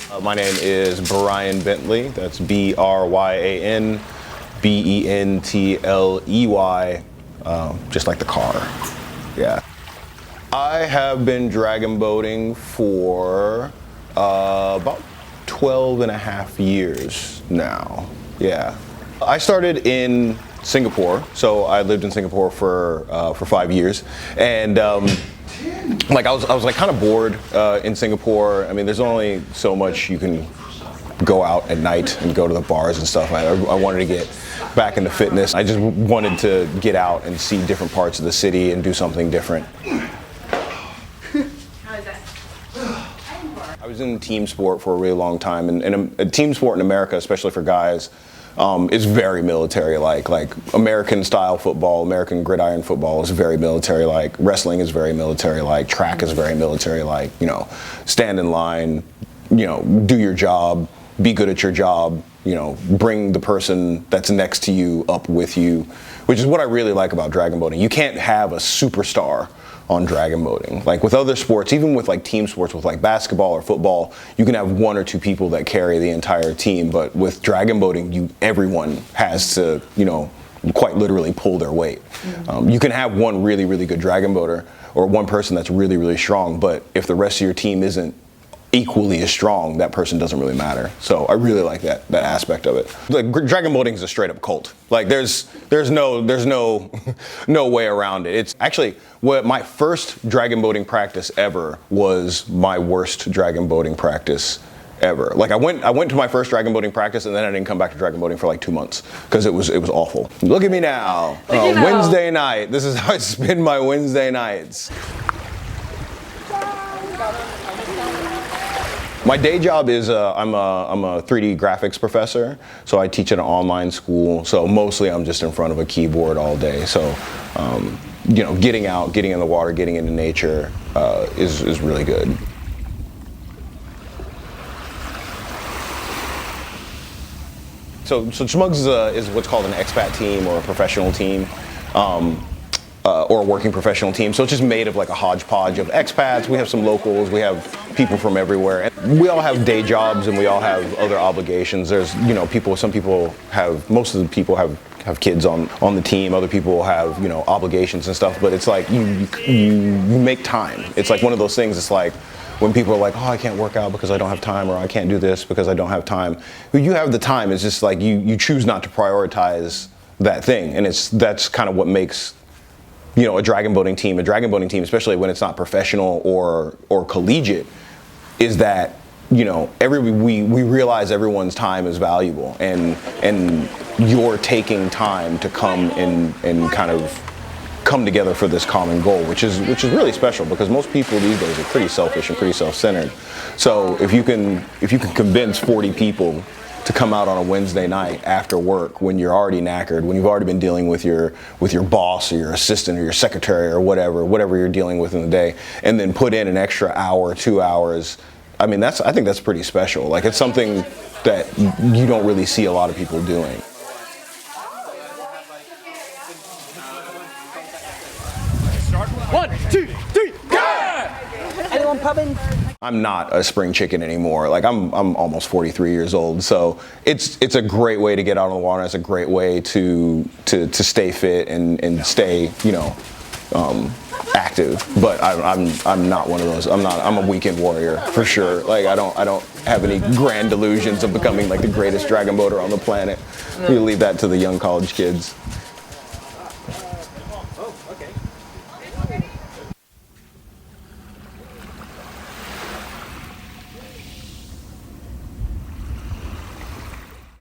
My name is Bryan Bentley. That's Bryan Bentley, just like the car. Yeah. I have been dragon boating for about 12 and a half years now. Yeah. I started in Singapore, so I lived in Singapore for 5 years, and like I was like kind of bored in Singapore. I mean, there's only so much you can go out at night and go to the bars and stuff. I wanted to get back into fitness. I just wanted to get out and see different parts of the city and do something different. How is that? I was in team sport for a really long time, and a team sport in America, especially for guys, is very military-like. Like American style football, American gridiron football is very military-like. Wrestling is very military-like. Track is very military-like. You know, stand in line, you know, do your job, be good at your job, you know, bring the person that's next to you up with you, which is what I really like about dragon boating. You can't have a superstar on dragon boating. Like with other sports, even with like team sports, with like basketball or football, you can have one or two people that carry the entire team. But with dragon boating, everyone has to, you know, quite literally pull their weight. You can have one really, really good dragon boater or one person that's really, really strong, but if the rest of your team isn't equally as strong, that person doesn't really matter. So I really like that aspect of it. Like dragon boating is a straight up cult. Like there's no no way around it. It's actually my first dragon boating practice ever was my worst dragon boating practice ever. Like I went to my first dragon boating practice and then I didn't come back to dragon boating for like 2 months because it was awful. Look at me now. Wednesday night. This is how I spend my Wednesday nights. My day job is I'm a 3D graphics professor, so I teach at an online school. So mostly I'm just in front of a keyboard all day. So you know, getting out, getting in the water, getting into nature is really good. So SMUGZ is what's called an expat team or a professional team. Or a working professional team. So it's just made of like a hodgepodge of expats. We have some locals, we have people from everywhere. And we all have day jobs and we all have other obligations. There's, you know, most of the people have kids on the team. Other people have, you know, obligations and stuff, but it's like you make time. It's like one of those things, it's like when people are like, oh, I can't work out because I don't have time, or I can't do this because I don't have time. You have the time, it's just like you choose not to prioritize that thing. And that's kind of what makes, you know, a dragon boating team, especially when it's not professional or collegiate, is that, you know, we realize everyone's time is valuable, and you're taking time to come and kind of come together for this common goal, which is really special, because most people these days are pretty selfish and pretty self-centered. So if you can convince 40 people to come out on a Wednesday night after work when you're already knackered, when you've already been dealing with your boss or your assistant or your secretary or whatever you're dealing with in the day, and then put in an extra hour, 2 hours, I mean, I think that's pretty special. Like, it's something that you don't really see a lot of people doing. One, two, three, go! Anyone pubbing? I'm not a spring chicken anymore. Like I'm almost 43 years old, so it's a great way to get out on the water. It's a great way to stay fit and stay, you know, active. But I'm not one of those. I'm a weekend warrior for sure. Like I don't have any grand delusions of becoming like the greatest dragon boater on the planet. We leave that to the young college kids.